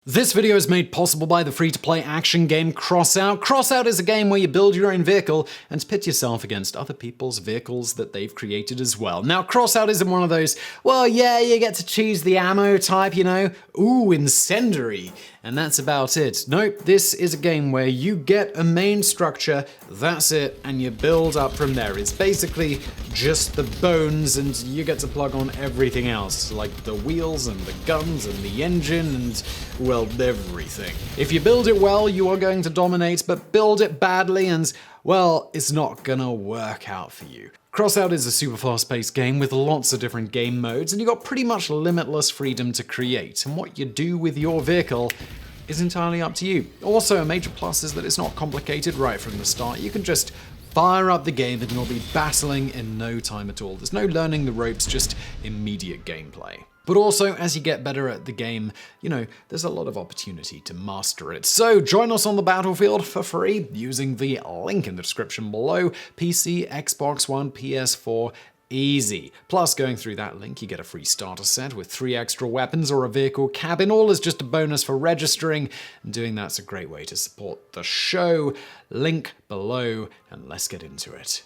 This video is made possible by the free-to-play action game Crossout. Crossout is a game where you build your own vehicle and pit yourself against other people's vehicles that they've created as well. Now, Crossout isn't one of those, well, yeah, you get to choose the ammo type, you know, ooh, incendiary, and that's about it. Nope, this is a game where you get a main structure, that's it, and you build up from there. It's basically just the bones, and you get to plug on everything else, like the wheels and the guns and the engine and, well, everything. If you build it well, you are going to dominate, but build it badly and, well, it's not gonna work out for you. Crossout is a super fast-paced game with lots of different game modes, and you got pretty much limitless freedom to create, and what you do with your vehicle is entirely up to you. Also, a major plus is that it's not complicated right from the start. You can just fire up the game and you'll be battling in no time at all. There's no learning the ropes, just immediate gameplay. But also, as you get better at the game, you know, there's a lot of opportunity to master it. So join us on the battlefield for free using the link in the description below. PC, Xbox One, PS4, easy. Plus, going through that link, you get a free starter set with 3 extra weapons or a vehicle cabin. All is just a bonus for registering, and doing that's a great way to support the show. Link below, and let's get into it.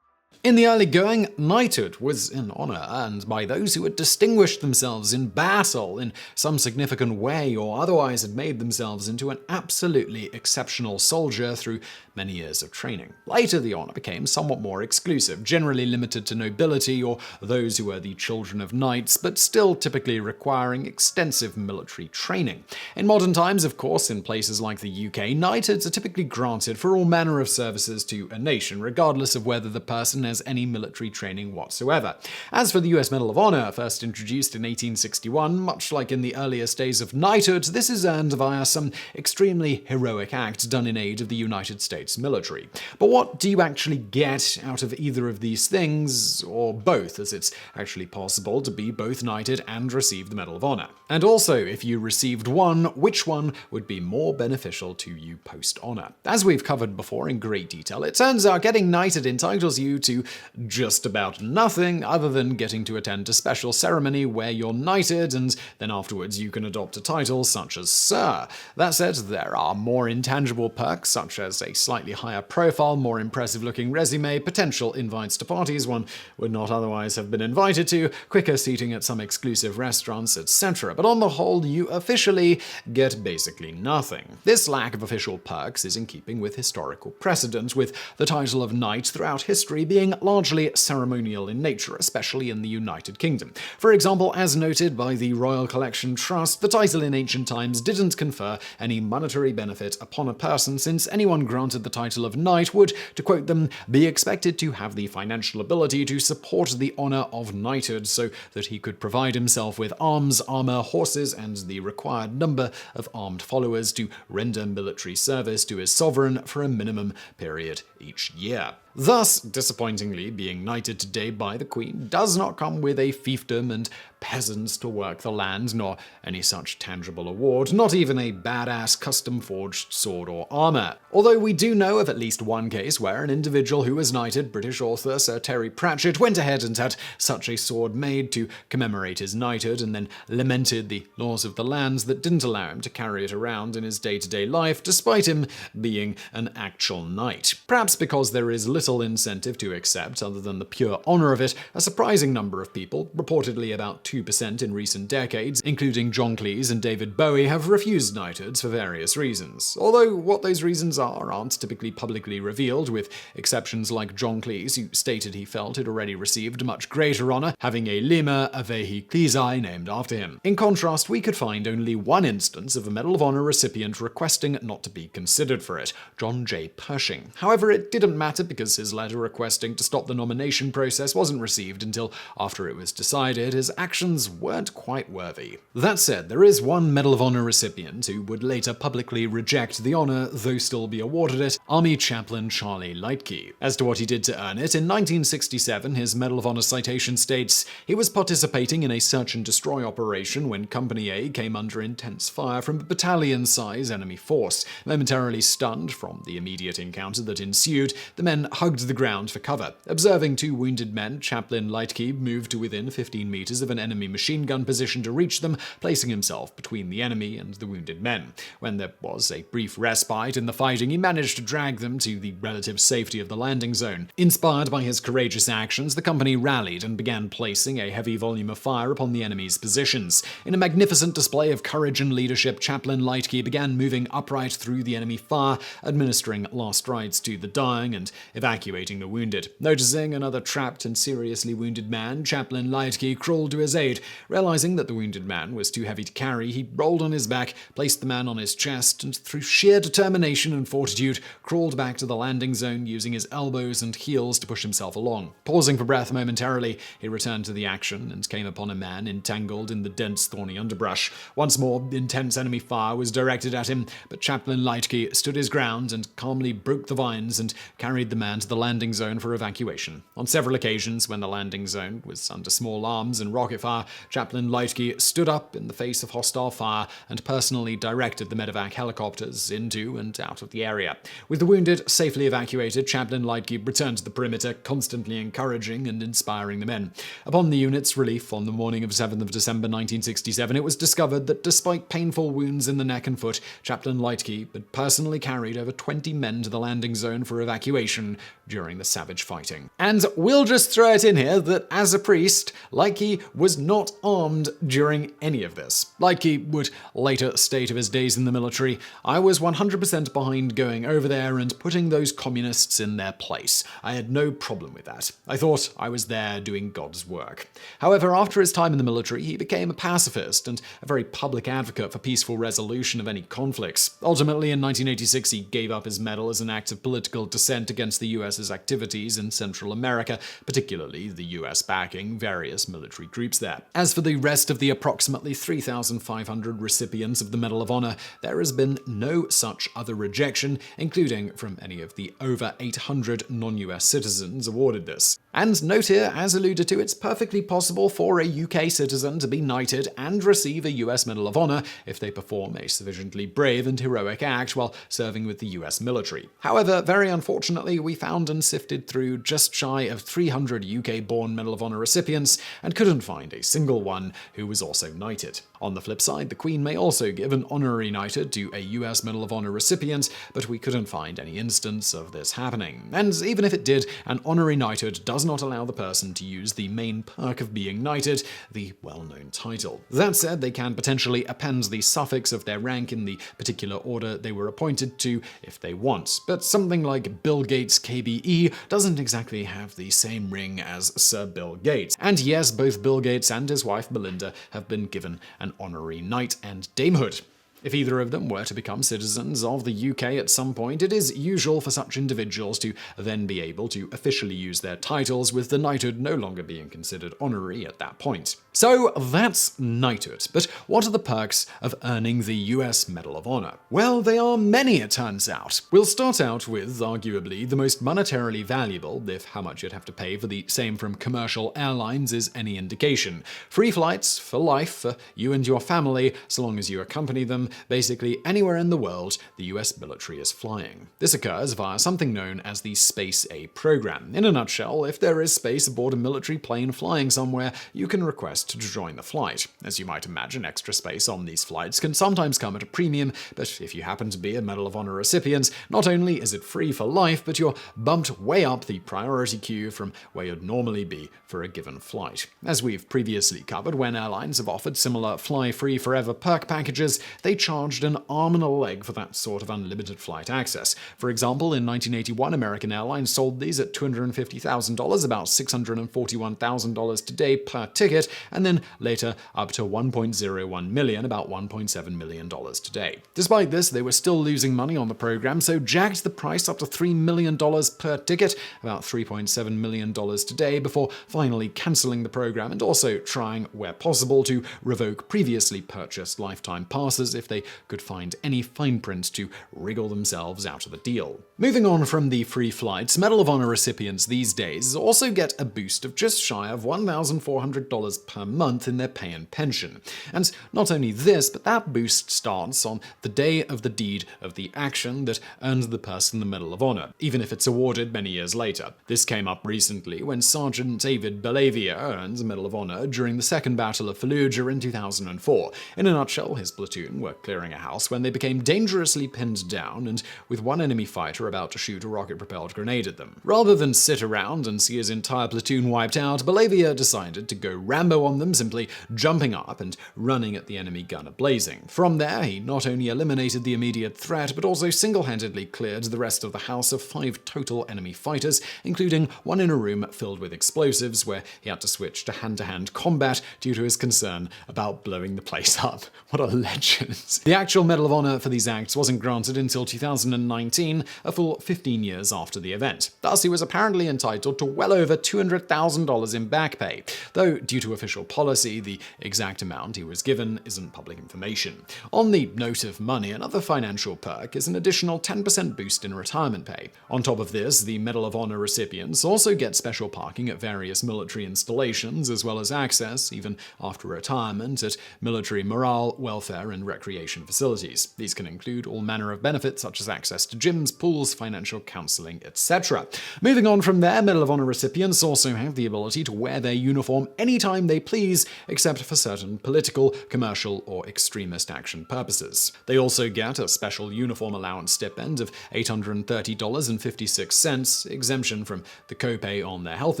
In the early going, knighthood was an honor earned by those who had distinguished themselves in battle in some significant way or otherwise had made themselves into an absolutely exceptional soldier through many years of training. Later, the honor became somewhat more exclusive, generally limited to nobility or those who were the children of knights, but still typically requiring extensive military training. In modern times, of course, in places like the UK, knighthoods are typically granted for all manner of services to a nation, regardless of whether the person has any military training whatsoever. As for the US Medal of Honor, first introduced in 1861, much like in the earliest days of knighthood, this is earned via some extremely heroic act done in aid of the United States military. But what do you actually get out of either of these things, or both, as it's actually possible to be both knighted and receive the Medal of Honor? And also, if you received one, which one would be more beneficial to you post-honor? As we've covered before in great detail, it turns out getting knighted entitles you to just about nothing other than getting to attend a special ceremony where you're knighted, and then afterwards you can adopt a title such as Sir. That said, there are more intangible perks such as a slightly higher profile, more impressive looking resume, potential invites to parties one would not otherwise have been invited to, quicker seating at some exclusive restaurants, etc. But on the whole, you officially get basically nothing. This lack of official perks is in keeping with historical precedent, with the title of knight throughout history being largely ceremonial in nature, especially in the United Kingdom. For example, as noted by the Royal Collection Trust, the title in ancient times didn't confer any monetary benefit upon a person, since anyone granted the title of knight would, to quote them, be expected to have the financial ability to support the honor of knighthood so that he could provide himself with arms, armor, horses, and the required number of armed followers to render military service to his sovereign for a minimum period each year. Thus, disappointingly, being knighted today by the Queen does not come with a fiefdom and peasants to work the land, nor any such tangible award, not even a badass custom-forged sword or armor. Although we do know of at least one case where an individual who was knighted, British author Sir Terry Pratchett, went ahead and had such a sword made to commemorate his knighthood, and then lamented the laws of the lands that didn't allow him to carry it around in his day-to-day life, despite him being an actual knight. Perhaps because there is little incentive to accept, other than the pure honor of it, a surprising number of people, reportedly about 2% in recent decades, including John Cleese and David Bowie, have refused knighthoods for various reasons. Although what those reasons aren't typically publicly revealed, with exceptions like John Cleese, who stated he felt he'd already received much greater honor, having a Lima Avehi Cleesei named after him. In contrast, we could find only one instance of a Medal of Honor recipient requesting not to be considered for it, John J. Pershing. However, it didn't matter because his letter requesting to stop the nomination process wasn't received until after it was decided his actions weren't quite worthy. That said, there is one Medal of Honor recipient who would later publicly reject the honor, though still be awarded it, Army Chaplain Charlie Lightkey. As to what he did to earn it, in 1967 his Medal of Honor citation states, he was participating in a search and destroy operation when Company A came under intense fire from a battalion-size enemy force. Momentarily stunned from the immediate encounter that ensued, the men hugged the ground for cover. Observing two wounded men, Chaplain Lightkeep moved to within 15 meters of an enemy machine gun position to reach them, placing himself between the enemy and the wounded men. When there was a brief respite in the fighting, he managed to drag them to the relative safety of the landing zone. Inspired by his courageous actions, the company rallied and began placing a heavy volume of fire upon the enemy's positions. In a magnificent display of courage and leadership, Chaplain Lightkeep began moving upright through the enemy fire, administering last rites to the dying and evacuating the wounded. Noticing another trapped and seriously wounded man, Chaplain Lightkeep crawled to his aid. Realizing that the wounded man was too heavy to carry, he rolled on his back, placed the man on his chest, and through sheer determination and fortitude, crawled back to the landing zone using his elbows and heels to push himself along. Pausing for breath momentarily, he returned to the action and came upon a man entangled in the dense, thorny underbrush. Once more, intense enemy fire was directed at him, but Chaplain Lightkeep stood his ground and calmly broke the vines and carried the man to the landing zone for evacuation. On several occasions, when the landing zone was under small arms and rocket fire, Chaplain Lightkeep stood up in the face of hostile fire and personally directed the medevac helicopters into and out of the area. With the wounded safely evacuated, Chaplain Lightkeep returned to the perimeter, constantly encouraging and inspiring the men. Upon the unit's relief on the morning of 7th of December 1967, it was discovered that despite painful wounds in the neck and foot, Chaplain Lightkeep had personally carried over 20 men to the landing zone for evacuation during the savage fighting. And we'll just throw it in here that as a priest, Lightkeep was not armed during any of this. Lightkeep would later state of his days in the military, "I was 100% behind going over there and putting those communists in their place. I had no problem with that. I thought I was there doing God's work." However, after his time in the military, he became a pacifist and a very public advocate for peaceful resolution of any conflicts. Ultimately, in 1986, he gave up his medal as an act of political dissent against the US's activities in Central America, particularly the US backing various military groups there. As for the rest of the approximately 3,500 recipients of the Medal of Honor, there has been no such other rejection, including from any of the over 800 non-US citizens awarded this. And note here, as alluded to, it's perfectly possible for a UK citizen to be knighted and receive a US Medal of Honor if they perform a sufficiently brave and heroic act while serving with the US military. However, very unfortunately, we found and sifted through just shy of 300 UK-born Medal of Honor recipients and couldn't find a single one who was also knighted. On the flip side, the Queen may also give an honorary knighthood to a US Medal of Honor recipient, but we couldn't find any instance of this happening. And even if it did, an honorary knighthood does not allow the person to use the main perk of being knighted, the well-known title. That said, they can potentially append the suffix of their rank in the particular order they were appointed to if they want. But something like Bill Gates KBE doesn't exactly have the same ring as Sir Bill Gates. And yes, both Bill Gates and his wife Melinda have been given an honorary knight and damehood. If either of them were to become citizens of the UK at some point, it is usual for such individuals to then be able to officially use their titles, with the knighthood no longer being considered honorary at that point. So that's knighthood. But what are the perks of earning the US Medal of Honor? Well, they are many, it turns out. We'll start out with arguably the most monetarily valuable, if how much you'd have to pay for the same from commercial airlines is any indication. Free flights for life for you and your family, so long as you accompany them. Basically, anywhere in the world the US military is flying. This occurs via something known as the Space A program. In a nutshell, if there is space aboard a military plane flying somewhere, you can request to join the flight. As you might imagine, extra space on these flights can sometimes come at a premium, but if you happen to be a Medal of Honor recipient, not only is it free for life, but you're bumped way up the priority queue from where you'd normally be for a given flight. As we've previously covered, when airlines have offered similar fly free forever perk packages, they charged an arm and a leg for that sort of unlimited flight access. For example, in 1981, American Airlines sold these at $250,000, about $641,000 today per ticket, and then later up to $1.01 million, about $1.7 million today. Despite this, they were still losing money on the program, so jacked the price up to $3 million per ticket, about $3.7 million today, before finally cancelling the program and also trying, where possible, to revoke previously purchased lifetime passes if if they could find any fine print to wriggle themselves out of the deal. Moving on from the free flights, Medal of Honor recipients these days also get a boost of just shy of $1,400 per month in their pay and pension. And not only this, but that boost starts on the day of the deed of the action that earned the person the Medal of Honor, even if it's awarded many years later. This came up recently when Sergeant David Belavia earned the Medal of Honor during the Second Battle of Fallujah in 2004. In a nutshell, his platoon were clearing a house when they became dangerously pinned down and with one enemy fighter about to shoot a rocket-propelled grenade at them. Rather than sit around and see his entire platoon wiped out, Belavia decided to go Rambo on them, simply jumping up and running at the enemy gunner blazing. From there, he not only eliminated the immediate threat, but also single-handedly cleared the rest of the house of 5 total enemy fighters, including one in a room filled with explosives where he had to switch to hand-to-hand combat due to his concern about blowing the place up. What a legend. The actual Medal of Honor for these acts wasn't granted until 2019, a full 15 years after the event. Thus, he was apparently entitled to well over $200,000 in back pay, though due to official policy, the exact amount he was given isn't public information. On the note of money, another financial perk is an additional 10% boost in retirement pay. On top of this, the Medal of Honor recipients also get special parking at various military installations, as well as access, even after retirement, at military morale, welfare, and recreation facilities. These can include all manner of benefits such as access to gyms, pools, financial counseling, etc. Moving on from there, Medal of Honor recipients also have the ability to wear their uniform anytime they please, except for certain political, commercial, or extremist action purposes. They also get a special uniform allowance stipend of $830.56, exemption from the copay on their health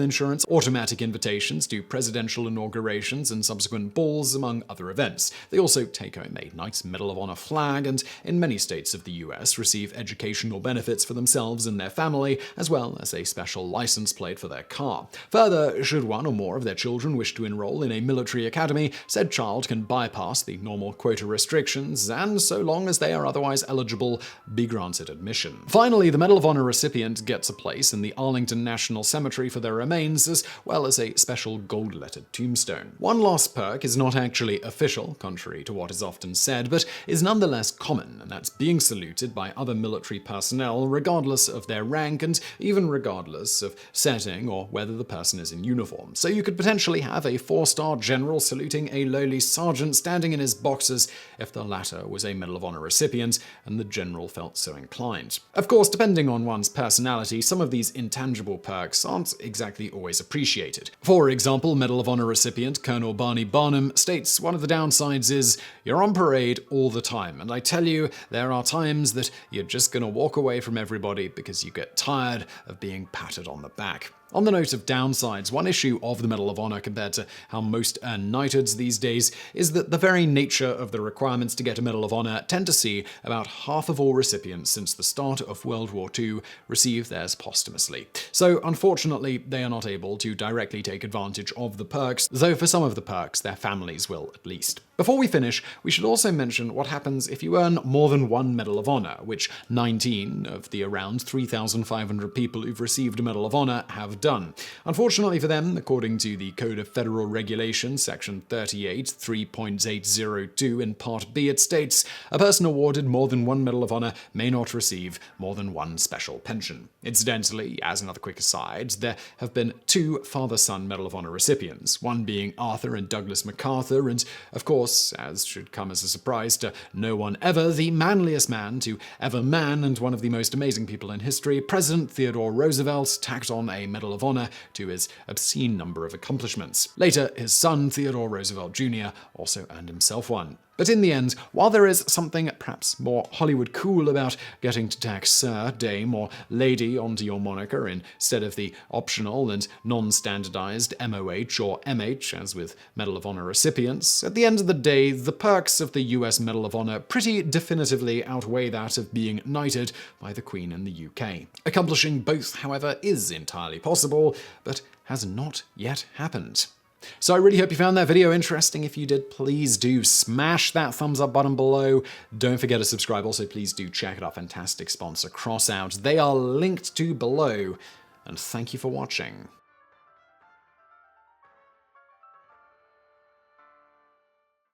insurance, automatic invitations to presidential inaugurations and subsequent balls, among other events. They also take home a nice Medal of Honor flag and, in many states of the US, receive educational benefits for themselves and their family, as well as a special license plate for their car. Further, should one or more of their children wish to enroll in a military academy, said child can bypass the normal quota restrictions and, so long as they are otherwise eligible, be granted admission. Finally, the Medal of Honor recipient gets a place in the Arlington National Cemetery for their remains, as well as a special gold-lettered tombstone. One last perk is not actually official, contrary to what is often said, but is nonetheless common, and that's being saluted by other military personnel regardless of their rank and even regardless of setting or whether the person is in uniform. So you could potentially have a 4-star general saluting a lowly sergeant standing in his boxers if the latter was a Medal of Honor recipient and the general felt so inclined. Of course, depending on one's personality, some of these intangible perks aren't exactly always appreciated. For example, Medal of Honor recipient Colonel Barney Barnum states one of the downsides is you're on parade all the time, and I tell you, there are times that you're just gonna walk away from everybody because you get tired of being patted on the back. On the note of downsides, one issue of the Medal of Honor compared to how most earn knighthoods these days is that the very nature of the requirements to get a Medal of Honor tend to see about half of all recipients since the start of World War II receive theirs posthumously. So unfortunately, they are not able to directly take advantage of the perks, though for some of the perks, their families will at least. Before we finish, we should also mention what happens if you earn more than one Medal of Honor, which 19 of the around 3,500 people who've received a Medal of Honor have done. Unfortunately for them, according to the Code of Federal Regulations, Section 38, 3.802 in Part B, it states, a person awarded more than one Medal of Honor may not receive more than one special pension. Incidentally, as another quick aside, there have been 2 father-son Medal of Honor recipients, one being Arthur and Douglas MacArthur, and of course, as should come as a surprise to no one ever, the manliest man to ever man and one of the most amazing people in history, President Theodore Roosevelt tacked on a Medal of Honor to his obscene number of accomplishments. Later, his son, Theodore Roosevelt Jr., also earned himself one. But in the end, while there is something perhaps more Hollywood cool about getting to tack Sir, Dame, or Lady onto your moniker instead of the optional and non-standardized MOH or MH, as with Medal of Honor recipients, at the end of the day, the perks of the US Medal of Honor pretty definitively outweigh that of being knighted by the Queen in the UK. Accomplishing both, however, is entirely possible, but has not yet happened. So I really hope you found that video interesting. If you did, please do smash that thumbs up button below. Don't forget to subscribe. Also, please do check out our fantastic sponsor, Crossout. They are linked to below. And thank you for watching.